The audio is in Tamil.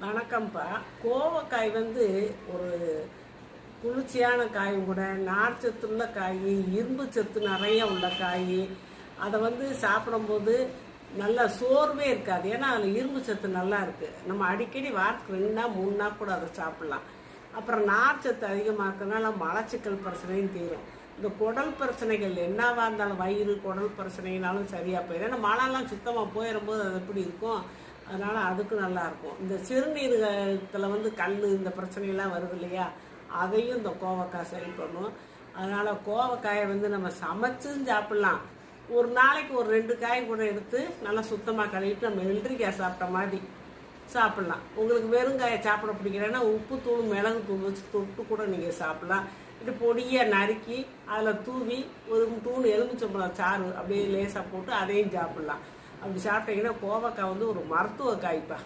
வணக்கம்ப்பா. கோவக்காய் வந்து ஒரு குளிர்ச்சியான காயும் கூட, நார்ச்சத்துள்ள காய், இரும்பு சத்து நிறைய உள்ள காய். அதை வந்து சாப்பிடும்போது நல்லா சோர்வே இருக்காது. ஏன்னா அதில் இரும்பு சத்து நல்லா இருக்குது. நம்ம அடிக்கடி வாரத்துக்கு 2 நாள் 3 நாள் கூட அதை சாப்பிட்லாம். அப்புறம் நார்ச்சத்து அதிகமாக்குறதுனால மலச்சிக்கல் பிரச்சனையும் தீரும். இந்த குடல் பிரச்சனைகள் என்னவா இருந்தாலும், வயிறு குடல் பிரச்சனைனாலும் சரியாக போயிடும். ஏன்னா மழைலாம் சுத்தமாக போயிடும்போது அது எப்படி இருக்கும், அதனால் அதுக்கும் நல்லாயிருக்கும். இந்த சிறுநீரகத்தில் வந்து கல் இந்த பிரச்சனையெல்லாம் வருது இல்லையா, அதையும் இந்த கோவக்காய் சரி பண்ணும். அதனால் கோவக்காயை வந்து நம்ம சமைச்சும் சாப்பிட்லாம். ஒரு நாளைக்கு ஒரு 2 காய் கூட எடுத்து நல்லா சுத்தமாக கழுவிட்டு நம்ம வெள்ளரிக்காய் சாப்பிட்ட மாதிரி சாப்பிட்லாம். உங்களுக்கு வெறுங்காயை சாப்பிட பிடிக்கிறேன்னா உப்பு தூள் மிளகு தூள் வச்சு தொட்டு கூட நீங்கள் சாப்பிட்லாம். இது பொடியை நறுக்கி அதில் தூவி ஒரு தூள் எலுமிச்சம்பழம் சாறு அப்படியே லேசாக போட்டு அதையும் சாப்பிட்லாம். அப்படி சாப்பிட்டீங்கன்னா கோவக்காய் வந்து ஒரு மருத்துவ காய்ப்பா.